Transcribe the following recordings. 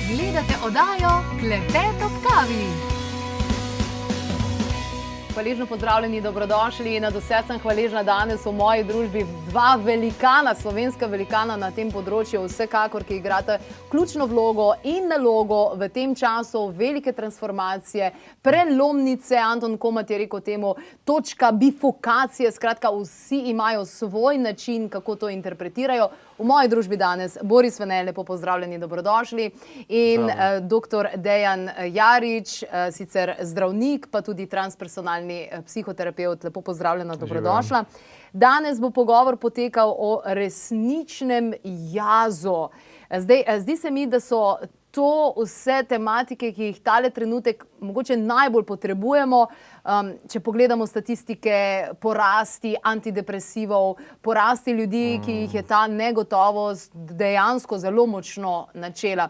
Gledate oddajo Klepet ob kavi. Hvaležno pozdravljeni, dobrodošli. Nadvse sem hvaležna danes v moji družbi dva velikana, slovenska velikana na tem področju, vsekakor, ki igrata ključno vlogo in nalogo v tem času velike transformacije, prelomnice, Anton Komat je rekel temu, točka bifokacije, skratka vsi imajo svoj način, kako to interpretirajo. V moji družbi danes Boris Vene, lepo pozdravljeni, dobrodošli, in dr. Dejan Jarič, sicer zdravnik, pa tudi transpersonalni psihoterapeut, lepo pozdravljena, dobrodošla. Danes bo pogovor potekal o resničnem jazu. Zdi se mi, da so to vse tematike, ki jih tale trenutek mogoče najbolj potrebujemo. Če pogledamo statistike, porasti antidepresivov, porasti ljudi, ki jih je ta negotovost dejansko zelo močno načela.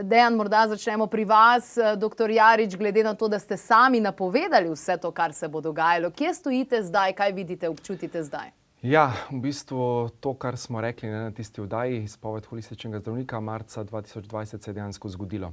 Dejan, morda začnemo pri vas, dr. Jarič, glede na to, da ste sami napovedali vse to, kar se bo dogajalo. Kje stojite zdaj, kaj vidite, občutite zdaj? Ja, v bistvu to, kar smo rekli na tisti oddaji, izpoved holističnega zdravnika, marca 2020 se je dejansko zgodilo.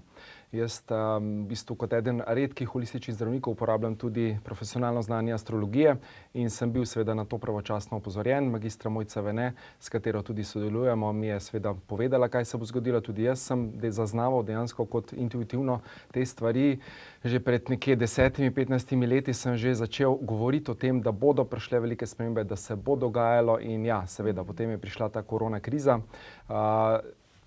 Jaz v bistvu kot eden redkih holističnih zdravnikov uporabljam tudi profesionalno znanje astrologije in sem bil seveda na to pravočasno opozorjen. Magistra Mojca Vene, s katero tudi sodelujemo, mi je seveda povedala, kaj se bo zgodilo. Tudi jaz sem zaznaval dejansko kot intuitivno te stvari. Že pred nekje 10-15 leti sem že začel govoriti o tem, da bodo prišle velike spremembe, da se bo dogajalo in ja, seveda, potem je prišla ta korona kriza.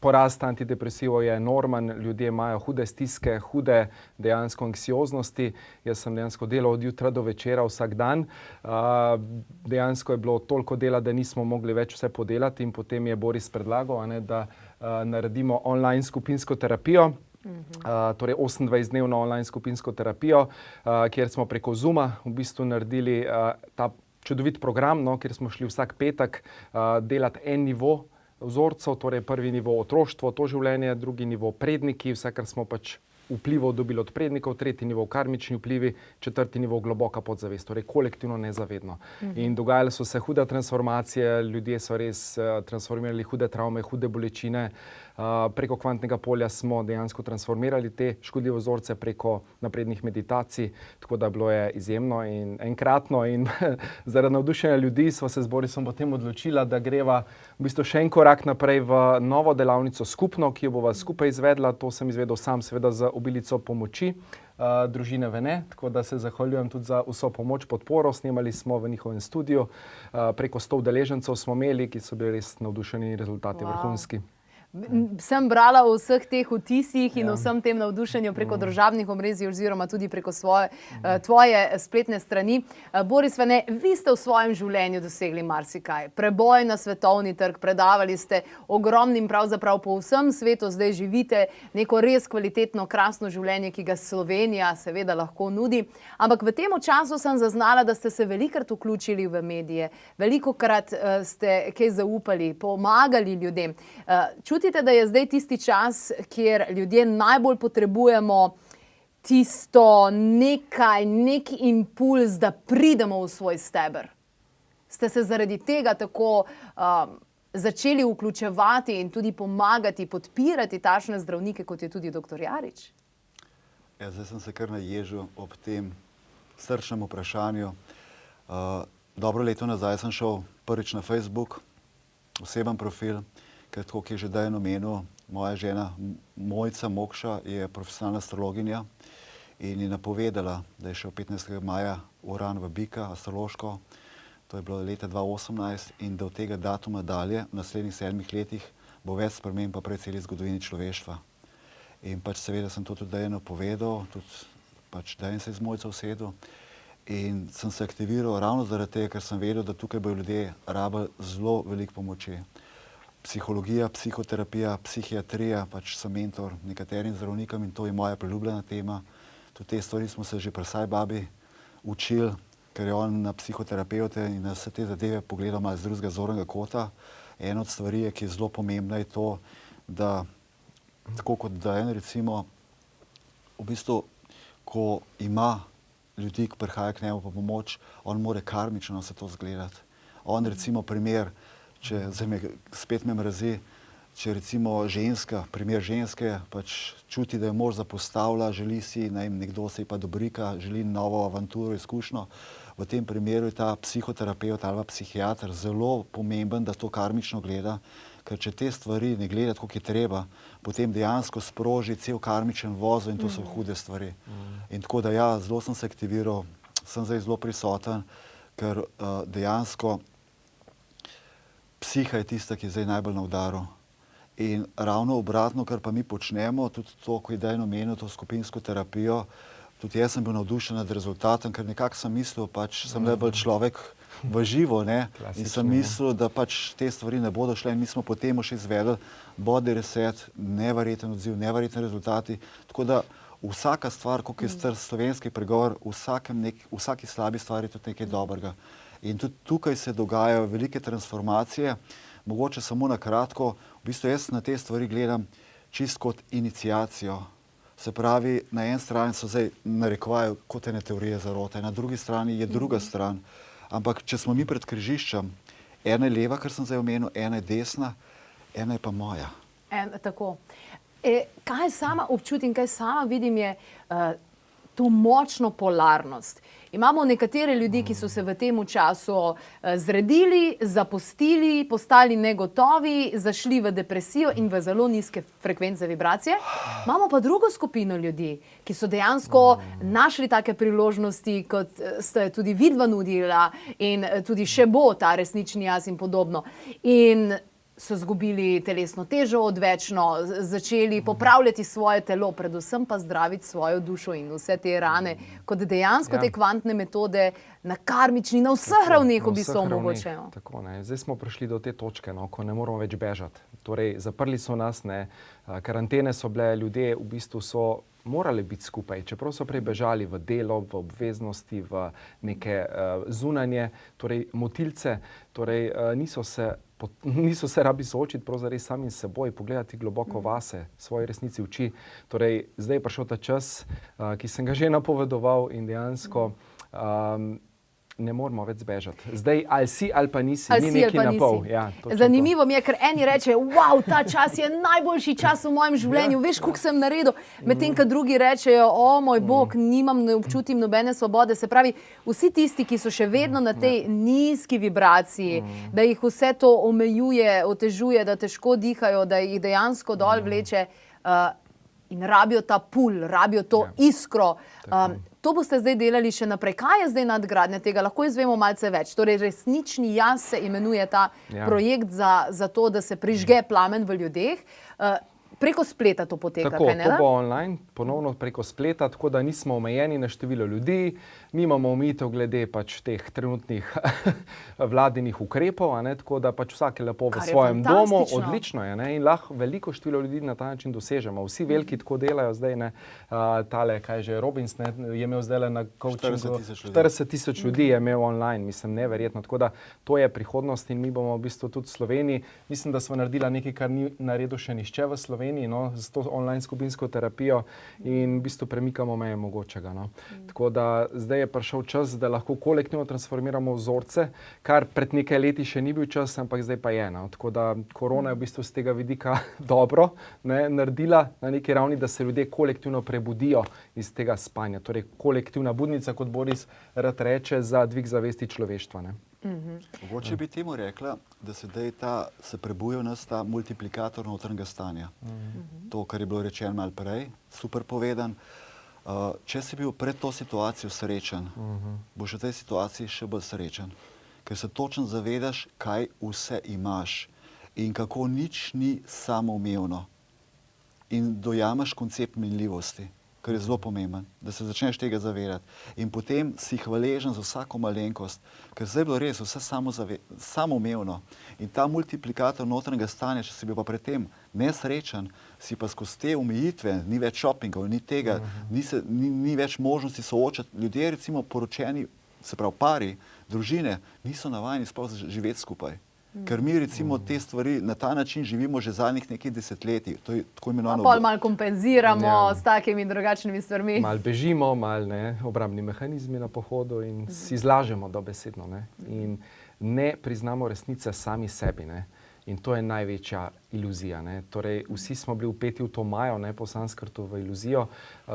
Porast antidepresivov je enormen, ljudje imajo hude stiske, hude dejansko anksioznosti. Jaz sem dejansko delal od jutra do večera vsak dan. Dejansko je bilo toliko dela, da nismo mogli več vse podelati in potem je Boris predlagal, da naredimo online skupinsko terapijo. Torej 28-dnevno online skupinsko terapijo, kjer smo preko Zooma v bistvu naredili ta čudovit program, kjer smo šli vsak petek delati en nivo vzorcev, torej prvi nivo otroštvo, to življenje, drugi nivo predniki, vse, kar smo pač vplivov dobili od prednikov, tretji nivo karmični vplivi, četrti nivo globoka podzavest, torej kolektivno nezavedno. In dogajale so se hude transformacije, ljudje so res transformirali hude travme, hude bolečine. Preko kvantnega polja smo dejansko transformirali te škodljive vzorce preko naprednih meditacij, tako da bilo je izjemno in enkratno in zaradi navdušenja ljudi sva se z Borisom potem odločila, da greva v bistvu še en korak naprej v novo delavnico skupno, ki jo bova skupaj izvedla. To sem izvedel sam, seveda z obilico pomoči družine Vene, tako da se zahvaljujem tudi za vso pomoč, podporo. Snemali smo v njihovem studiu, preko 100 udeležencev smo imeli, ki so bili res navdušeni, rezultati vrhunski. Sem brala o vseh teh vtisih in o vsem tem navdušenju preko družabnih omrežij oziroma tudi preko tvoje spletne strani. Boris Vene, vi ste v svojem življenju dosegli marsikaj. Preboj na svetovni trg, predavali ste ogromnim, pravzaprav po vsem svetu, zdaj živite neko res kvalitetno, krasno življenje, ki ga Slovenija seveda lahko nudi. Ampak v tem času sem zaznala, da ste se velikokrat vključili v medije, velikokrat ste kaj zaupali, pomagali ljudem. Čutite, da je zdaj tisti čas, kjer ljudje najbolj potrebujemo tisto nek impuls, da pridemo v svoj steber? Ste se zaradi tega tako začeli vključevati in tudi pomagati, podpirati takšne zdravnike, kot je tudi dr. Jarič? Ja, zdaj sem se kar naježil ob tem srčnem vprašanju. Dobro leto nazaj sem šel prvič na Facebook, oseben profil, ker tako, ki je že Dejan omenil, moja žena Mojca Mokša je profesionalna astrologinja in je napovedala, da je šel 15. maja Uran v Bika, astrološko, to je bilo leta 2018, in da od tega datuma dalje, v naslednjih 7 letih, bo več sprememb pa prej celi zgodovini človeštva. In pač seveda sem to tudi Dejanu povedal, tudi pač Dejan se je z Mojco usedel in sem se aktiviral ravno zaradi tega, ker sem vedel, da tukaj bojo ljudje rabili zelo veliko pomoči. Psihologija, psihoterapija, psihiatrija, pač sem mentor nekaterim zdravnikom in to je moja priljubljena tema. Tudi te stvari smo se že pri saj babi učili, ker je on na psihoterapeute in na vse te zadeve pogledal malo z drugega zornega kota. Ena od stvari, ki je zelo pomembna, je to, da tako kot Dejan recimo, v bistvu, ko ima ljudi, ki prihajajo k njemu po pomoč, on more karmično se to zgledati. On recimo primer, če spet me mrazi, če recimo ženska, primer ženske, pač čuti, da je mož zapostavlja, želi si, nekdo se ji pa dobrika, želi novo avanturo, izkušnjo. V tem primeru je ta psihoterapeut ali pa psihiater zelo pomemben, da to karmično gleda, ker če te stvari ne gleda tako, kot je treba, potem dejansko sproži cel karmičen voz in to so hude stvari. In tako da ja, zelo sem se aktiviral, sem zdaj zelo prisoten, ker dejansko psiha je tista, ki je zdaj najbolj na udaru. In ravno obratno, kar pa mi počnemo, tudi to, ko je Dejno omenil, to skupinsko terapijo, tudi jaz sem bil navdušen nad rezultatom, ker nekako sem mislil, pač sem le bolj človek v živo, ne? In sem mislil, da pač te stvari ne bodo šle in mi smo potem še izvedeli body reset, neverjeten odziv, neverjetni rezultati. Tako da vsaka stvar, koliko je star slovenski pregovor, vsaki slabi stvari je tudi nekaj dobrega. In tudi tukaj se dogajajo velike transformacije, mogoče samo na kratko, v bistvu jaz na te stvari gledam čist kot iniciacijo. Se pravi, na eni strani so zdaj narekovajo kot ene teorije zarote, na drugi strani je druga stran. Ampak če smo mi pred križiščem, ena je leva, kar sem zdaj omenil, ena je desna, ena je pa moja. Tako. Kaj sama občutim, kaj sama vidim, je to močno polarnost. Imamo nekatere ljudi, ki so se v tem času zredili, zapustili, postali negotovi, zašli v depresijo in v zelo nizke frekvence vibracije. Imamo pa drugo skupino ljudi, ki so dejansko našli take priložnosti, kot ste tudi vidva nudila in tudi še bo ta resnični jaz in podobno. In so zgubili telesno težo odvečno, začeli popravljati svoje telo, predvsem pa zdraviti svojo dušo in vse te rane, kot dejansko te kvantne metode na karmični, na vseh ravneh v bistvu omogočajo. Tako, ne. Zdaj smo prišli do te točke, ko ne moramo več bežati. Torej, zaprli so nas, karantene so bile, ljudje v bistvu so morali biti skupaj, čeprav so prej bežali v delo, v obveznosti, v neke zunanje, torej motilce, torej niso se rabi soočiti pravzaprav sami s seboj, pogledati globoko vase, svoje resnici v oči. Torej, zdaj je prišel ta čas, ki sem ga že napovedoval in dejansko ne moramo več zbežati. Zdaj ali si ali pa nisi, ni nekaj na pol. Ja, zanimivo mi je, ker eni reče, wow, ta čas je najboljši čas v mojem življenju, veš, koliko sem naredil, medtem ko drugi rečejo, o moj bog, ne občutim nobene svobode. Se pravi, vsi tisti, ki so še vedno na tej nizki vibraciji, da jih vse to omejuje, otežuje, da težko dihajo, da jih dejansko dol vleče in rabijo ta pul, rabijo to iskro. To boste zdaj delali še naprej. Kaj je zdaj nadgradnja tega? Lahko izvemo malce več. Torej, resnični jaz se imenuje ta projekt za to, da se prižge plamen v ljudeh. Preko spleta to poteka, tako, kaj ne? To bo online, ponovno preko spleta, tako da nismo omejeni na število ljudi, nimamo omejitev glede pač teh trenutnih vladinih ukrepov, tako da pač vsak je lepo v svojem domu, odlično je, in lahko veliko število ljudi na ta način dosežemo. Vsi veliki tako delajo zdaj, tale, kaj že, Robbins je imel zdaj na coachingu, 40,000 ljudi je imel online, mislim, neverjetno, tako da to je prihodnost in mi bomo v bistvu tudi v Sloveniji, mislim, da smo naredila nekaj, kar ni naredil še nihče v Sloveniji, z to online skupinsko terapijo in v bistvu premikamo meje mogočega. Tako da zdaj je prišel čas, da lahko kolektivno transformiramo vzorce, kar pred nekaj leti še ni bil čas, ampak zdaj pa je. Tako da korona je v bistvu z tega vidika dobro naredila na neki ravni, da se ljudje kolektivno prebudijo iz tega spanja. Torej kolektivna budnica, kot Boris rad reče, za dvig zavesti človeštva. Mogoče bi temu rekla, da se prebuja v nas ta multiplikator notranjega stanja. To, kar je bilo rečeno malo prej, super povedan. Če si bil pred to situacijo srečen, boš v tej situaciji še bolj srečen. Ker se točno zavedaš, kaj vse imaš in kako nič ni samoumevno. In dojamaš koncept minljivosti, kar je zelo pomemben, da se začneš tega zavedati. In potem si hvaležen za vsako malenkost, ker zdaj je bilo res vse samoumevno. In ta multiplikator notranjega stanja, če si bil pa pred tem nesrečen, si pa skozi te omejitve, ni več šopingov, ni tega, ni več možnosti soočati. Ljudje, recimo poročeni, se pravi pari, družine, niso navajeni sploh živeti skupaj. Ker mi recimo te stvari na ta način živimo že zadnjih nekaj desetletij. To je tako imenovano... Pol malo kompenziramo s takimi drugačnimi stvarmi. Malo bežimo, malo obrambni mehanizmi na pohodu in si zlažemo dobesedno. In ne priznamo resnice sami sebi. In to je največja iluzija. Ne. Torej, vsi smo bili vpeti v to majo, ne, po Sanskrtu, v iluzijo.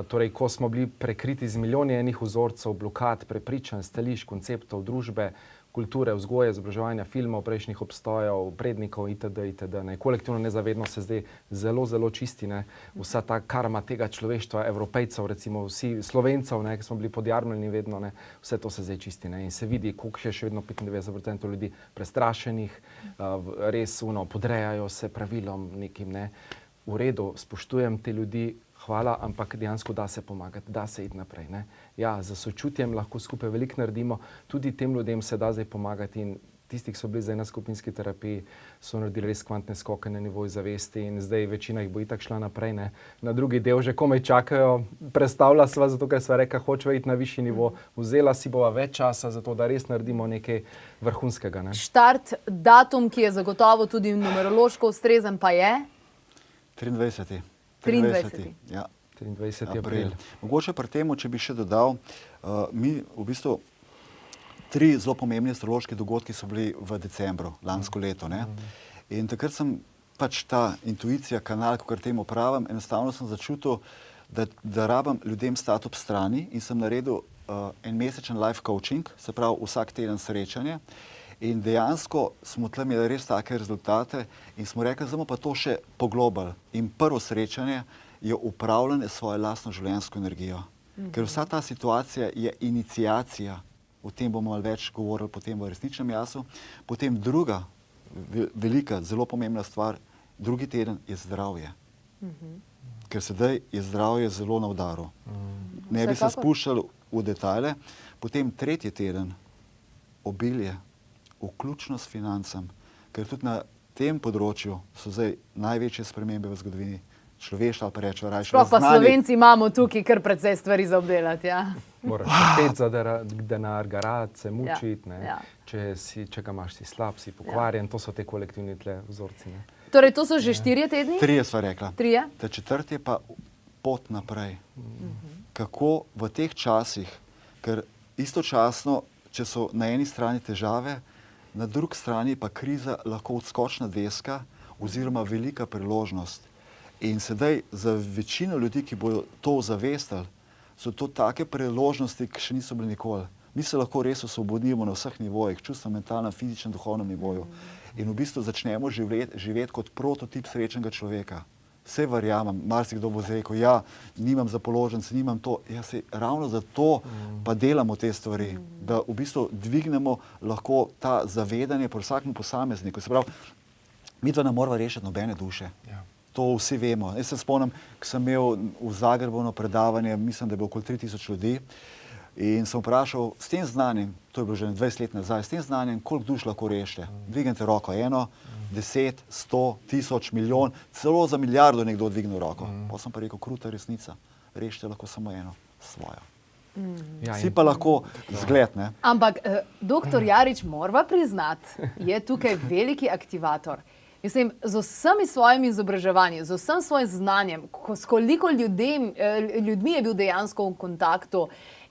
Torej, ko smo bili prekriti z milijoni enih vzorcev, blokad, prepričanj, stališč, konceptov, družbe, kulture, vzgoje, izobraževanja, filmov, prejšnjih obstojev, prednikov itd. itd. Ne. Kolektivno nezavedno se zdaj zelo, zelo čisti. Ne. Vsa ta karma tega človeštva, Evropejcev, recimo vsi Slovencev, ne, ki smo bili podjarmljeni vedno, ne, vse to se zdaj čisti. Ne. In se vidi, koliko je še vedno 95% ljudi prestrašenih, res podrejajo se pravilom nekim. Ne. V redu, spoštujem te ljudi, hvala, ampak dejansko da se pomagati, da se iti naprej. Ne. Ja, z sočutjem lahko skupaj veliko naredimo, tudi tem ljudem se da zdaj pomagati in tisti, ki so bili zdaj na skupinski terapiji, so naredili res kvantne skoke na nivoju zavesti in zdaj večina jih bo itak šla naprej. Ne. Na drugi del že komaj čakajo, prestavlja sva, zato ker sva rekla, hočeva iti na višji nivo, vzela si bova več časa za to, da res naredimo nekaj vrhunskega. Ne. Štart, datum, ki je zagotovo tudi numerološko ustrezen, pa je? 23. 23. Ja. 23. april. Mogoče pri tem, če bi še dodal, mi v bistvu 3 zelo pomembni astrološki dogodki so bili v decembru lansko leto. Ne? In takrat sem pač ta intuicija, kanal, kakor temu pravim, enostavno sem začutil, da rabim ljudem stati ob strani in sem naredil en mesečen life coaching, se pravi vsak teden srečanje. In dejansko smo tle imeli res take rezultate in smo rekli, zdaj bomo pa to še poglobili. In prvo srečanje je upravljanje svojo lastno življenjsko energijo. Ker vsa ta situacija je iniciacija, o tem bomo malo več govorili potem v resničnem jasu. Potem druga velika, zelo pomembna stvar, drugi teden je zdravje. Ker sedaj je zdravje zelo na udaru. Ne bi se spuščali v detajle. Potem tretji teden obilje, vključno s financami, ker tudi na tem področju so zdaj največje spremembe v zgodovini človeštva, ali pa rečemo rajši sploh pa Slovenci imamo tukaj kar precej stvari za obdelati. Ja. Moraš spet za denar garati, se mučiti. Ja. Če ga imaš, si slab, si pokvarjen. To so te kolektivni tle vzorci. Ne. Torej, to so že 4 tedni? 3 sva rekla. 3? Ta 4 je pa pot naprej. Kako v teh časih, ker istočasno, če so na eni strani težave, na drugi strani pa kriza lahko odskočna deska oziroma velika priložnost. In sedaj za večino ljudi, ki bodo to zavestili, so to take priložnosti, ki še niso bili nikoli. Mi se lahko res osvobodimo na vseh nivojih, čustveno, mentalno, fizično, duhovnem nivoju. In v bistvu začnemo živeti kot prototip srečnega človeka. Vse verjamem, marsikdo bo rekel, ja, nimam za položnice, nimam to. Ja, ravno zato pa delamo te stvari, da v bistvu dvignemo lahko ta zavedanje pri vsakem posamezniku. Se pravi, mi dva ne moramo rešiti nobene duše. Ja. To vsi vemo. Jaz se spomnim, ko sem imel v Zagrebu predavanje, mislim, da je bilo okoli 3000 ljudi, in sem vprašal, s tem znanjem, to je bilo že 20 let nazaj, s tem znanjem, koliko duš lahko rešite? Dvignite roko, 1, 10, 100, 1000, milijon, celo za milijardo nekdo dvignil roko. Pa sem pa rekel, kruta resnica, rešite lahko samo eno, svojo. Ja, Vsi pa lahko zgled, ne? Ampak doktor Jarič, morava priznati, je tukaj veliki aktivator. Mislim, z vsemi svojimi izobraževanji, z vsem svojim znanjem, s koliko ljudmi je bil dejansko v kontaktu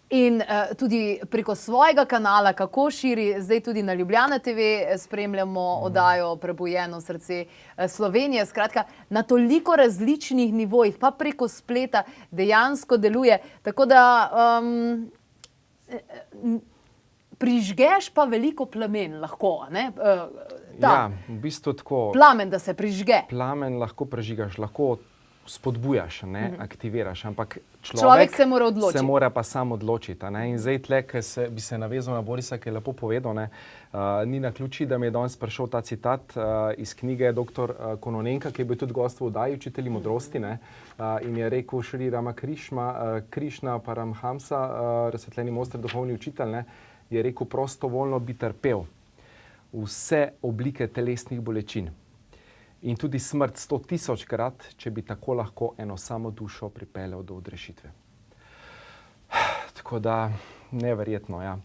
in tudi preko svojega kanala, kako širi, zdaj tudi na Ljubljana TV spremljamo oddajo Prebujeno srce Slovenije, skratka, na toliko različnih nivojih, pa preko spleta dejansko deluje. Tako da prižgeš pa veliko plamen lahko, ne? Ja, v bistvu tako. Plamen, da se prižge. Plamen lahko prežigaš, lahko spodbujaš, ne, aktiviraš, ampak človek se mora odločiti. Se mora pa sam odločiti. Ne? In zdaj tle, bi se navezal na Borisa, ki je lepo povedal, ne, ni naključje, da mi je danes prišel ta citat iz knjige dr. Kononenka, ki je bil tudi gost v oddaji Učitelji modrosti, ne, in je rekel Šri Rama Krišna Paramhamsa, razsvetljeni mojster, duhovni učitelj, ne, je rekel, prostovoljno bi trpel vse oblike telesnih bolečin in tudi smrt 100 000-krat, če bi tako lahko eno samo dušo pripeljal do odrešitve. Tako da neverjetno, ja.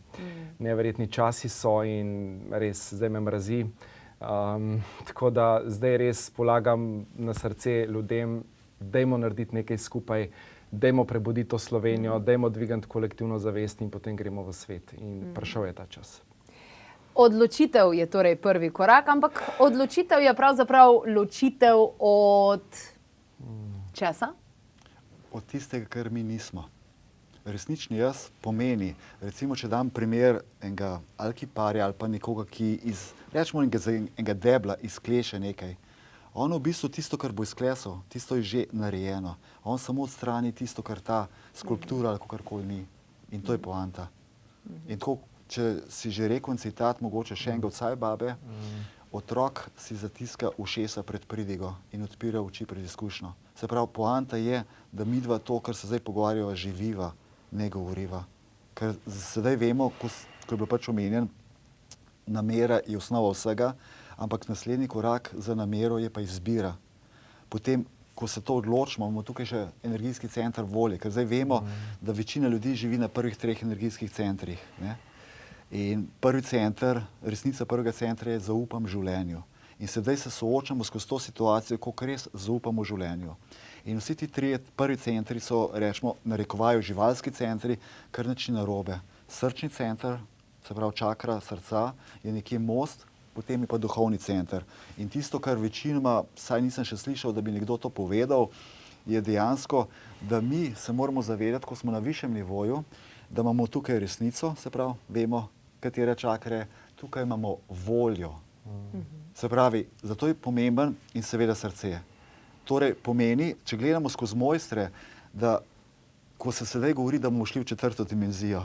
Neverjetni časi so in res zdaj me mrazi. Tako da zdaj res polagam na srce ljudem, dajmo narediti nekaj skupaj, dajmo prebuditi to Slovenijo, dajmo dvigati kolektivno zavest in potem gremo v svet. In prišel je ta čas. Odločitev je torej prvi korak, ampak odločitev je pravzaprav ločitev od česa? Od tistega, kar mi nismo. Resnični jaz pomeni, recimo, če dam primer enega ali kiparja ali pa nekoga, ki rečemo enega debla izkleše nekaj. On v bistvu tisto, kar bo izklesal, tisto je že narejeno. On samo odstrani tisto, kar ta skulptura ali kakorkoli ni. In to je poanta. In tako, če si že rekel citat, mogoče še enega od Sajbabe, otrok si zatiska ušesa pred pridigo in odpira oči pred izkušnjo. Se pravi, poanta je, da midva to, kar se zdaj pogovarjava, živiva, ne govoriva. Ker sedaj vemo, ko je bilo pač omenjen, namera je osnova vsega, ampak naslednji korak za namero je pa izbira. Potem, ko se to odločimo, imamo tukaj še energijski center volje, ker zdaj vemo, da večina ljudi živi na prvih 3 energijskih centrih. Ne? In prvi center, resnica prvega centra je zaupam življenju. In sedaj se soočamo skozi to situacijo, koliko res zaupamo življenju. In vsi ti 3 prvi centri so, rečemo, narekovajo živalski centri, kar nič ni narobe. Srčni center, se pravi čakra srca, je nekje most, potem je pa duhovni center. In tisto, kar večinoma, saj nisem še slišal, da bi nekdo to povedal, je dejansko, da mi se moramo zavedati, ko smo na višjem nivoju, da imamo tukaj resnico, se pravi, vemo, katere čakre, tukaj imamo voljo. Se pravi, zato je pomemben in seveda srce. Torej pomeni, če gledamo skozi mojstre, da ko se sedaj govori, da bomo šli v 4. dimenzijo,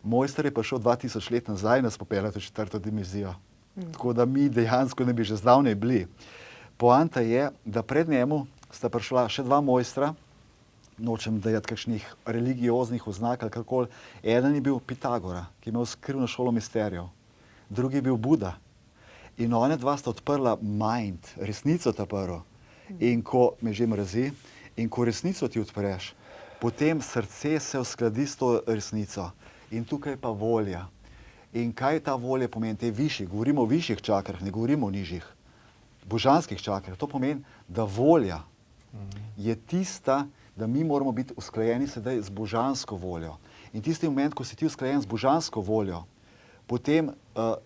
mojster je pa šel 2000 let nazaj nas popeljati v 4. dimenzijo. Tako da mi dejansko ne bi že zdavnaj bili. Poanta je, da pred njemu sta prišla še 2 mojstra, nočem dajati kakšnih religioznih oznak ali karkoli. Eden je bil Pitagora, ki je imel skrivno šolo misterijev. Drugi je bil Buda. In one 2 sta odprla mind, resnico ta prvo. In ko me že mrazi, in ko resnico ti odpreš, potem srce se uskladi s to resnico. In tukaj pa volja. In kaj ta volja pomeni? Te višji, govorimo o višjih čakrah, ne govorimo o nižjih. Božanskih čakrah. To pomeni, da volja je tista, da mi moramo biti usklajeni sedaj z božansko voljo. In tisti moment, ko si ti usklajen z božansko voljo, potem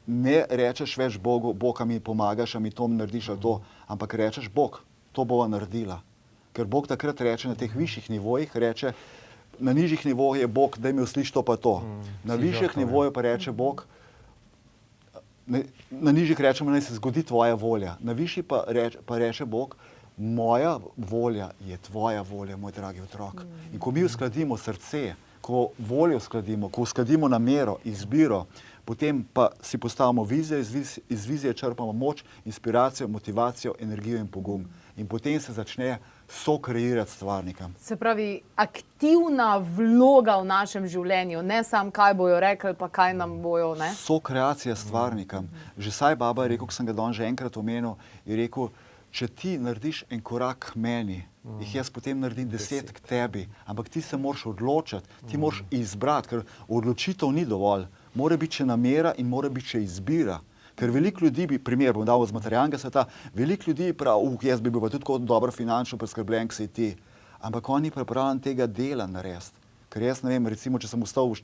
ne rečeš več Bogu, Bog, mi pomagaš, mi to narediš ali to, ampak rečeš, Bog, to bova naredila. Ker Bog takrat reče na teh višjih nivojih, reče, na nižjih nivojih je Bog, daj mi usliš to pa to. Na višjih nivojih pa reče Bog, na nižjih rečemo, naj se zgodi tvoja volja. Na višji pa reče Bog, moja volja je tvoja volja, moj dragi otrok. In ko mi uskladimo srce, ko voljo uskladimo, ko uskladimo namero, izbiro, potem pa si postavimo vizijo, iz vizije črpamo moč, inspiracijo, motivacijo, energijo in pogum. In potem se začne sokreirati stvarnika. Se pravi, aktivna vloga v našem življenju, ne samo kaj bojo rekli, pa kaj nam bojo, ne? Sokreacija stvarnika. Že Sajbaba je rekel, ko sem ga danes že enkrat omenil, je rekel, če ti narediš en korak k meni, jih jaz potem naredim 10 k tebi, ampak ti se moraš odločiti, ti moraš izbrati, ker odločitev ni dovolj. Mora biti še namera in mora biti še izbira. Ker veliko ljudi bi, primer bom dal z materialnega sveta, veliko ljudi pravi, jaz bi bil pa tudi tako dobro finančno preskrbljen, kot si ti. Ampak on ni pripravljen tega dela narediti. Ker jaz ne vem, recimo, če sem vstal v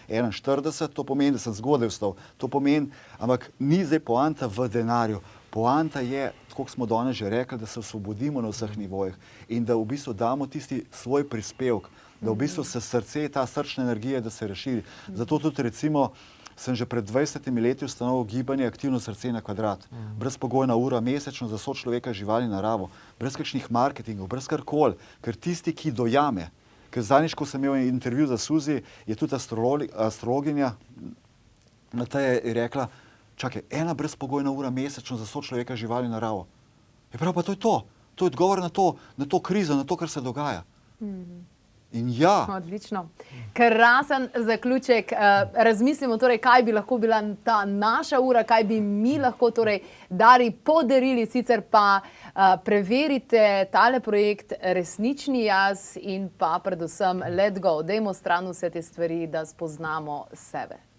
4:41, to pomeni, da sem zgodaj vstal. To pomeni, ampak ni zdaj poanta v denarju. Poanta je, tako smo danes že rekli, da se osvobodimo na vseh nivojih in da v bistvu damo tisti svoj prispevek, da v bistvu se srce, ta srčna energija, da se razširi. Zato tudi recimo sem že pred 20 leti ustanovil gibanje Aktivno srce na kvadrat. Brezpogojna ura mesečno za sočloveka, živali, naravo. Brez kakšnih marketingov, brez karkoli. Ker tisti, ki dojame, ker zadnjič, ko sem imel intervju za Suzi, je tudi astrologinja Mateja je rekla, čakaj, 1 brezpogojna ura mesečno za sočloveka, živali, naravo. Je prav, pa to je to. To je odgovor na to krizo, na to, kar se dogaja. In ja. Odlično. Krasen zaključek. Razmislimo torej, kaj bi lahko bila ta naša ura, kaj bi mi lahko torej podarili, sicer pa preverite tale projekt Resnični jaz in pa predvsem Let Go. Dajmo stran vse te stvari, da spoznamo sebe.